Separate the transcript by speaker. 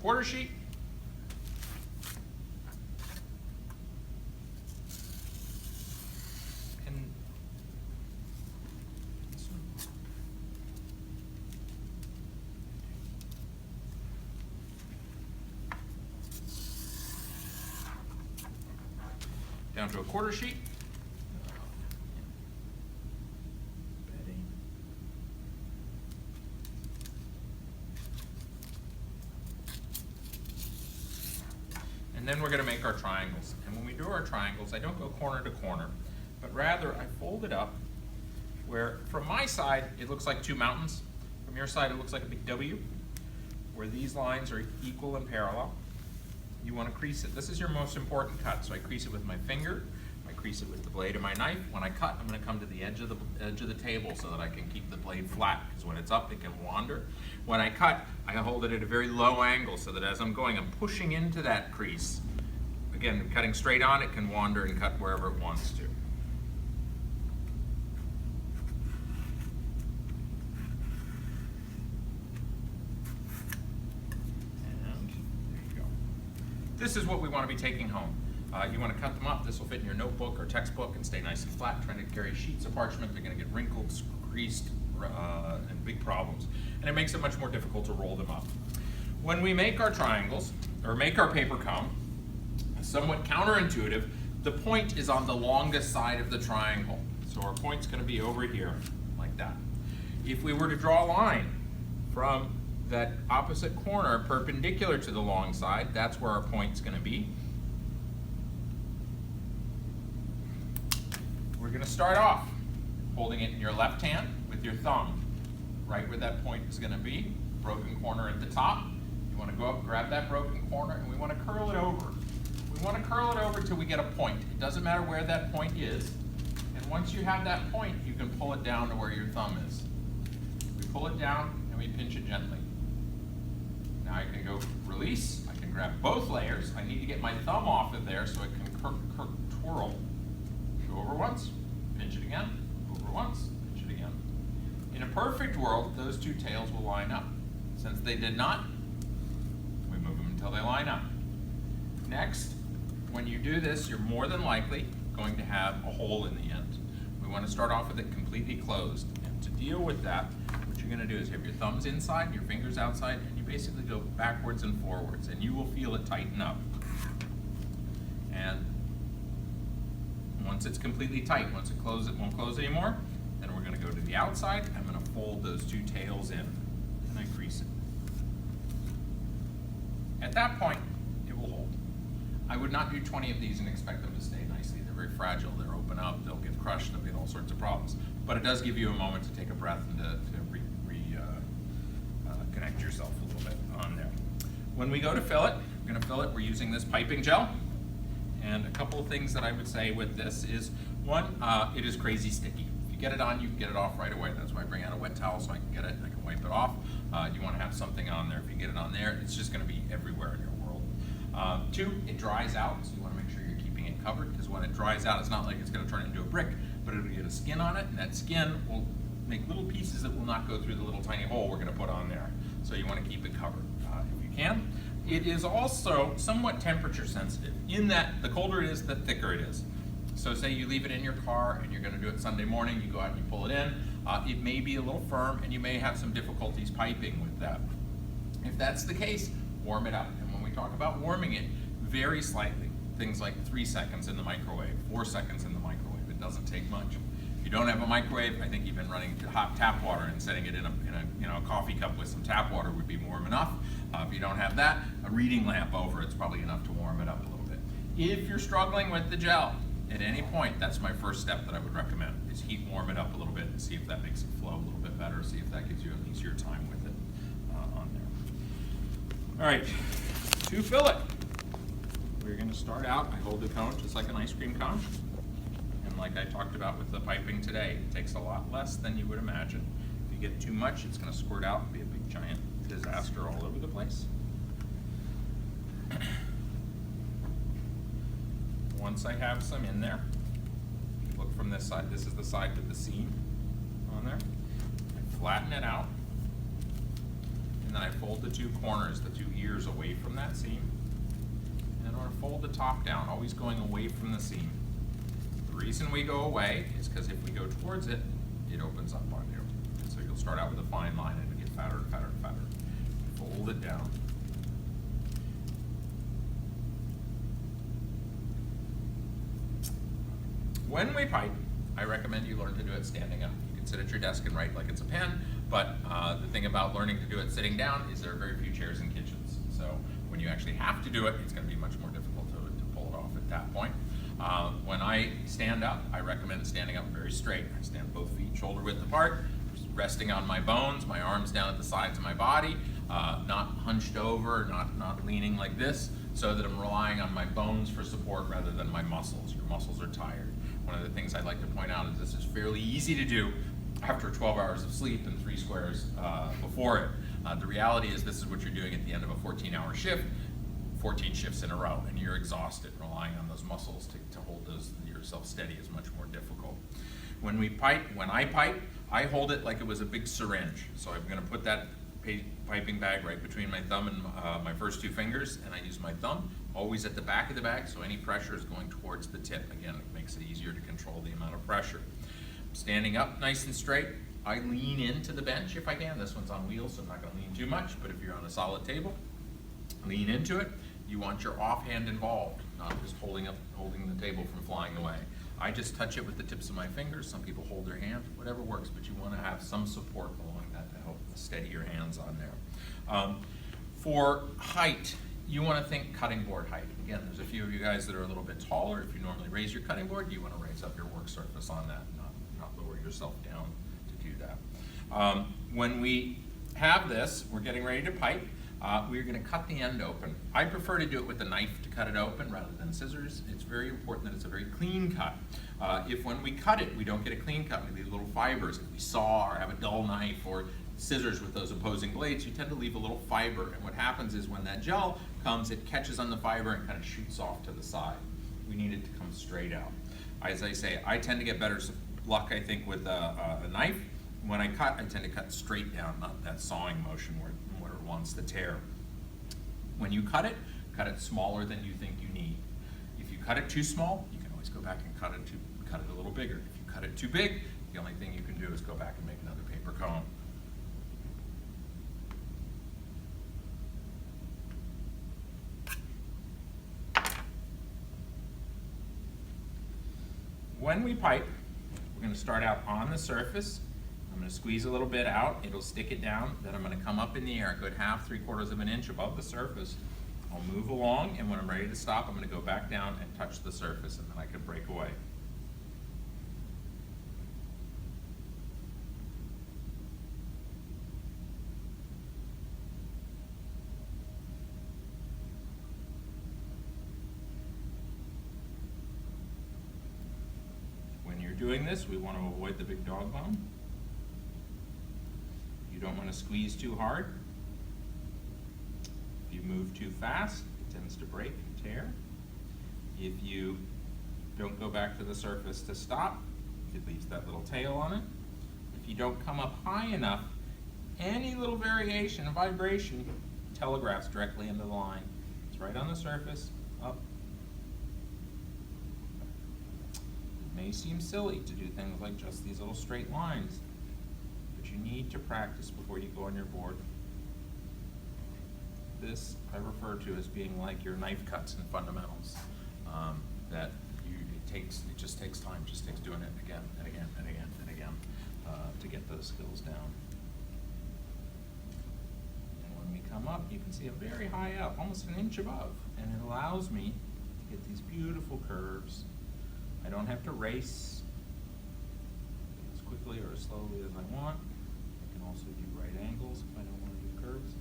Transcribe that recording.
Speaker 1: quarter sheet. And this one. Down to a quarter sheet. And then we're going to make our triangles. And when we do our triangles, I don't go corner to corner, but rather I fold it up where from my side it looks like two mountains. From your side it looks like a big W, where these lines are equal and parallel. You want to crease it. This is your most important cut. So I crease it with my finger, I crease it with the blade of my knife. When I cut, I'm going to come to the edge of the table so that I can keep the blade flat, because when it's up it can wander. When I cut, I hold it at a very low angle so that as I'm going, I'm pushing into that crease. Again, cutting straight on, it can wander and cut wherever it wants to. And there you go. This is what we want to be taking home. You want to cut them up. This will fit in your notebook or textbook and stay nice and flat. Trying to carry sheets of parchment, they're going to get wrinkled, creased, and big problems. And it makes it much more difficult to roll them up. When we make our triangles, or make our paper cone, somewhat counterintuitive, the point is on the longest side of the triangle. So our point's going to be over here, like that. If we were to draw a line from that opposite corner perpendicular to the long side, that's where our point's going to be. We're going to start off holding it in your left hand with your thumb, right where that point is going to be, broken corner at the top. You want to go up, grab that broken corner, and we want to curl it over. We want to curl it over till we get a point. It doesn't matter where that point is. And once you have that point, you can pull it down to where your thumb is. We pull it down and we pinch it gently. Now I can go release. I can grab both layers. I need to get my thumb off of there so it can twirl. Go over once, pinch it again, over once, pinch it again. In a perfect world, those two tails will line up. Since they did not, we move them until they line up. Next, when you do this, you're more than likely going to have a hole in the end. We want to start off with it completely closed. And to deal with that, what you're going to do is have your thumbs inside and your fingers outside, and you basically go backwards and forwards, and you will feel it tighten up. And once it's completely tight, once it won't close anymore, then we're going to go to the outside. I'm going to fold those two tails in, and I crease it. At that point, it will hold. I would not do 20 of these and expect them to stay nicely. They're very fragile. They'll open up. They'll get crushed. They'll get all sorts of problems. But it does give you a moment to take a breath and to connect yourself a little bit on there. When we go to fill it, we're going to fill it. We're using this piping gel. And a couple of things that I would say with this is, one, it is crazy sticky. If you get it on, you can get it off right away. That's why I bring out a wet towel so I can get it and I can wipe it off. You want to have something on there. If you get it on there, it's just going to be everywhere in your world. Two, it dries out, so you want to make sure you're keeping it covered, because when it dries out, it's not like it's going to turn into a brick, but it'll get a skin on it, and that skin will make little pieces that will not go through the little tiny hole we're going to put on there. So you want to keep it covered if you can. It is also somewhat temperature sensitive, in that the colder it is, the thicker it is. So say you leave it in your car and you're going to do it Sunday morning, you go out and you pull it in, it may be a little firm and you may have some difficulties piping with that. If that's the case, warm it up. And when we talk about warming it, very slightly, things like 3 seconds in the microwave, 4 seconds in the microwave, it doesn't take much. If you don't have a microwave, I think even running hot tap water and setting it in a coffee cup with some tap water would be warm enough. If you don't have that, a reading lamp over it's probably enough to warm it up a little bit. If you're struggling with the gel, at any point, that's my first step that I would recommend, is heat warm it up a little bit and see if that makes it flow a little bit better, see if that gives you an easier time with it on there. All right, to fill it, we're going to start out, I hold the cone just like an ice cream cone. And like I talked about with the piping today, it takes a lot less than you would imagine. If you get too much, it's going to squirt out and be a big giant disaster all over the place. Once I have some in there, look from this side, this is the side with the seam on there. I flatten it out. and then I fold the two corners, the two ears away from that seam. And I'm going to fold the top down, always going away from the seam. The reason we go away is because if we go towards it, it opens up on you. And so you'll start out with a fine line and it'll get fatter and fatter and fatter. Fold it down. When we pipe, I recommend you learn to do it standing up. You can sit at your desk and write like it's a pen, but the thing about learning to do it sitting down is there are very few chairs in kitchens. So when you actually have to do it, it's going to be much more difficult to pull it off at that point. When I stand up, I recommend standing up very straight. I stand both feet shoulder width apart, resting on my bones, my arms down at the sides of my body, not hunched over, not leaning like this, so that I'm relying on my bones for support rather than my muscles. Your muscles are tired. One of the things I'd like to point out is this is fairly easy to do after 12 hours of sleep and 3 squares before it. The reality is this is what you're doing at the end of a 14-hour shift, 14 shifts in a row, and you're exhausted. Relying on those muscles to hold yourself steady is much more difficult. When I pipe, I hold it like it was a big syringe. So I'm going to put that piping bag right between my thumb and my first 2 fingers, and I use my thumb always at the back of the bag, so any pressure is going towards the tip. Again, it makes it easier to control the amount of pressure. Standing up nice and straight, I lean into the bench if I can. This one's on wheels, so I'm not going to lean too much, but if you're on a solid table, lean into it. You want your offhand involved, not just holding the table from flying away. I just touch it with the tips of my fingers. Some people hold their hand, whatever works, but you want to have some support along that to help steady your hands on there. For height, you want to think cutting board height. Again, there's a few of you guys that are a little bit taller. If you normally raise your cutting board, you want to raise up your work surface on that, not lower yourself down to do that. When we have this, we're getting ready to pipe. We're going to cut the end open. I prefer to do it with a knife to cut it open rather than scissors. It's very important that it's a very clean cut. If when we cut it, we don't get a clean cut, we leave little fibers. If we saw or have a dull knife or scissors with those opposing blades, you tend to leave a little fiber. And what happens is when that gel comes, it catches on the fiber and kind of shoots off to the side. We need it to come straight out. As I say, I tend to get better luck, I think, with a knife. When I cut, I tend to cut straight down, not that sawing motion where it wants to tear. When you cut it smaller than you think you need. If you cut it too small, you can always go back and cut it a little bigger. If you cut it too big, the only thing you can do is go back and make another paper cone. When we pipe, we're going to start out on the surface. I'm going to squeeze a little bit out. It'll stick it down. Then I'm going to come up in the air a good half, 3/4 of an inch above the surface. I'll move along, and when I'm ready to stop, I'm going to go back down and touch the surface, and then I can break away. When you're doing this, we want to avoid the big dog bone. You don't want to squeeze too hard. If you move too fast, it tends to break and tear. If you don't go back to the surface to stop, it leaves that little tail on it. If you don't come up high enough, any little variation, a vibration, telegraphs directly into the line. It's right on the surface, up. It may seem silly to do things like just these little straight lines, but you need to practice before you go on your board. This I refer to as being like your knife cuts and fundamentals. It just takes time, just takes doing it again and again and again and again to get those skills down. And when we come up, you can see I'm very high up, almost an inch above, and it allows me to get these beautiful curves. I don't have to race as quickly or as slowly as I want. I can also do right angles if I don't want to do curves.